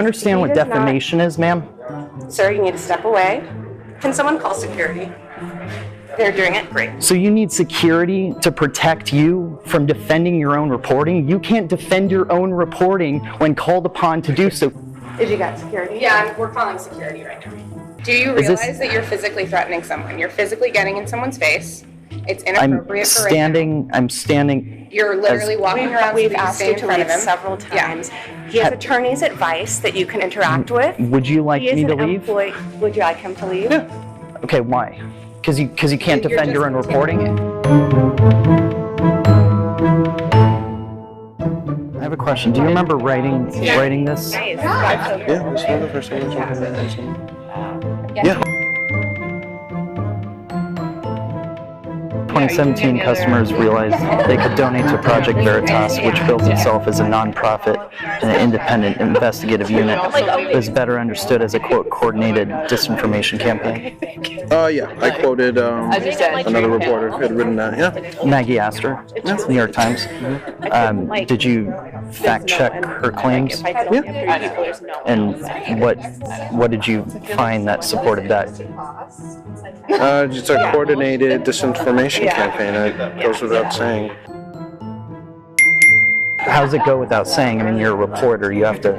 Understand what defamation is, ma'am? Sir, you need to step away. Can someone call security? They're doing it great. So you need security to protect you from defending your own reporting? You can't defend your own reporting when called upon to do so. Did you get security? Yeah, we're calling security right now. Do you realize that you're physically threatening someone? You're physically getting in someone's face. It's inappropriate for right now. I'm standing. You're literally walking around. We've asked you to leave several times. Yeah. He has attorney's advice that you can interact with. Would you like me to leave? Would you like him to leave? Yeah. Okay, why? Because you can't defend your own reporting? I have a question. Do you remember writing this? Yeah, this was the first one. Yeah. 2017, customers realized they could donate to Project Veritas, which builds itself as a non-profit and an independent investigative unit that is better understood as a, quote, coordinated disinformation campaign. Yeah, I quoted another reporter who had written that, yeah. Maggie Astor, New York Times. Did you fact-check her claims? Yeah. And what did you find that supported that? Just a coordinated disinformation campaign. That goes without saying. How does it go without saying? I mean, you're a reporter. You have to.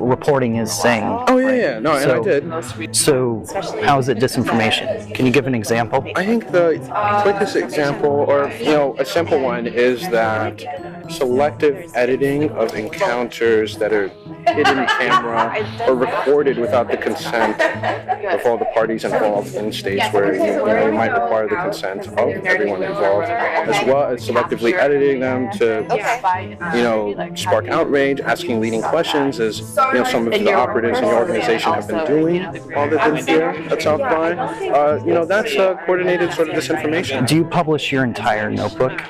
Reporting is saying. Oh yeah. No, and I did. So, how is it disinformation? Can you give an example? I think the quickest example, or a simple one, is that selective editing of encounters that are hidden camera or recorded without the consent of all the parties involved in states where you might require the consent of everyone involved, as well as selectively editing them to spark outrage, asking leading questions, as some of the operatives in the organization have been doing while they've been here at South by. That's a coordinated sort of disinformation. Do you publish your entire notebook?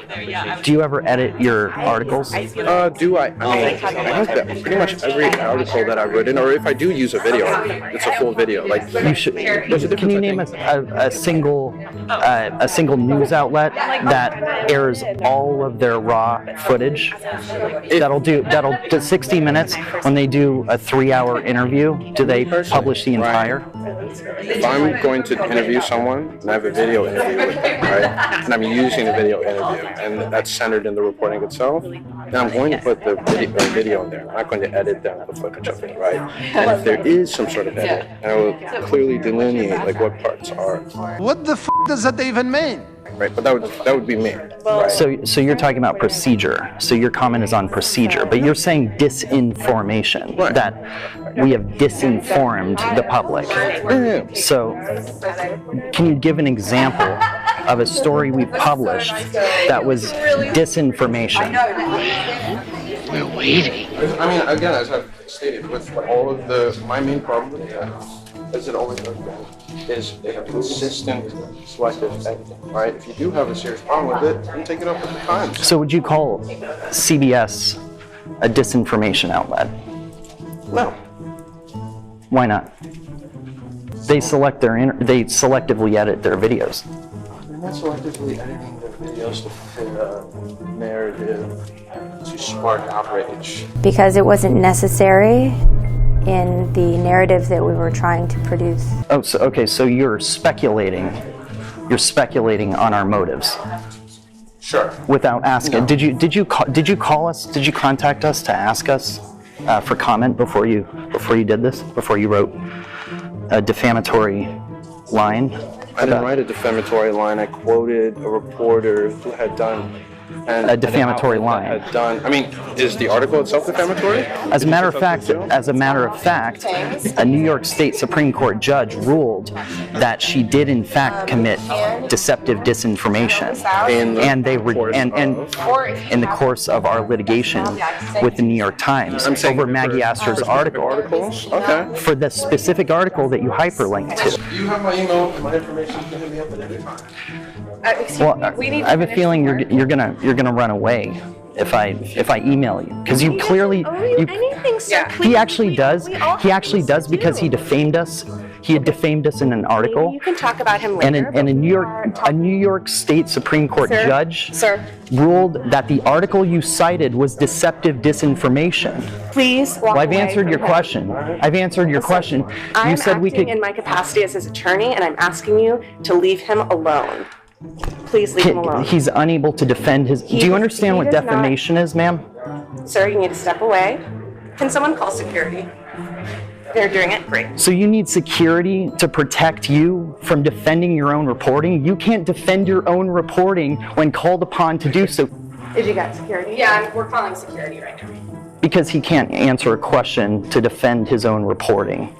Do you ever edit your articles? Do I? I hope that pretty much every article that I've written, or if I do use a video, it's a full video. Like you should. Can you name a single news outlet that airs all of their raw footage? That'll do 60 minutes. When they do a 3-hour interview, do they publish the entire? If I'm going to interview someone and I have a video interview with them, right, and I'm using a video interview, and that's centered in the reporting itself, then I'm going to put the video in there. I'm not going to edit down the footage of it, right? And if there is some sort of edit, I will clearly delineate like what parts are. What the f*** does that even mean? Right, but that would be me. Right? So you're talking about procedure. So your comment is on procedure, but you're saying disinformation, right, that we have disinformed the public. Yeah. So can you give an example of a story we published that was disinformation? We're waiting. I mean, again, as I've stated, with all of my main problem with that, as it always has been, is a consistent selective editing, right? If you do have a serious problem with it, then take it up with the Times. So would you call CBS a disinformation outlet? No. Why not? They selectively edit their videos. They're not selectively editing their videos to fit a narrative, to spark outrage. Because it wasn't necessary in the narrative that we were trying to produce. Oh, so okay, so you're speculating on our motives. Sure. Without asking. No. Did you call us? Did you contact us to ask us for comment before you did this? Before you wrote a defamatory line? I didn't write a defamatory line. I quoted a reporter who had done a defamatory line. Is the article itself defamatory? As a matter of fact, a New York State Supreme Court judge ruled that she did in fact commit deceptive disinformation, and in the course of our litigation with the New York Times over Maggie Astor's article. Okay. For the specific article that you hyperlinked to. You have my email and my information. You can hit me up at any time. Well, I have a feeling you're gonna run away if I email you, because you clearly anything, sir. He actually does because he defamed us He had defamed us in an Maybe article. you can talk about him And later. a New York State Supreme Court judge Sir. ruled that the article you cited was deceptive disinformation. Please walk Well, I've away answered from your him. question. I've answered your question. I'm You said we acting could. in my capacity as his attorney, and I'm asking you to leave him alone. Please leave him alone. He's unable to defend his. Do you understand what does not- defamation is, ma'am? Sir, you need to step away. Can someone call security? They're doing it great. So you need security to protect you from defending your own reporting? You can't defend your own reporting when called upon to do so Did you get security? Yeah, we're calling security right now. because he can't answer a question to defend his own reporting.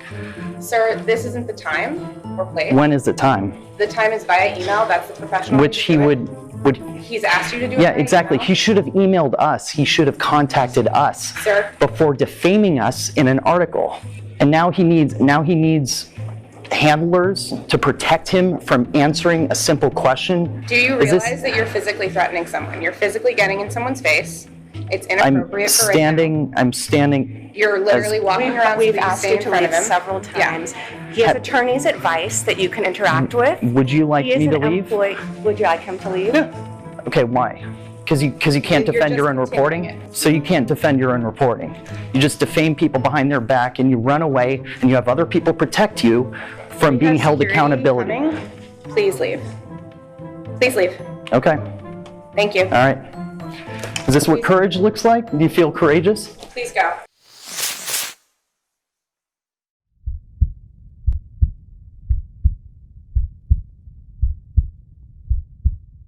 Sir, this isn't the time or place. When is the time? The time is via email. That's the professional way Which to he do it. would. He's asked you to do it. Yeah, via exactly. email. He should have emailed us. He should have contacted us Sir. before defaming us in an article. And now he needs handlers to protect him from answering a simple question. Do you Is this- realize that you're physically threatening someone? You're physically getting in someone's face. It's I'm inappropriate for right now. standing. You're literally walking around so We've that you asked stay you in to front leave of him. several Yeah. times. He has attorney's advice that you can interact with. Would you like He is me to an leave? employee. Would you like him to leave? Okay, why? Because you can't You're defend your just own reporting? continuing it. So you can't defend your own reporting. You just defame people behind their back and you run away and you have other people protect you from being Has held security accountability. coming? Please leave. Please leave. Okay, Thank you. all right. Is this what courage looks like? Do you feel courageous? Please go.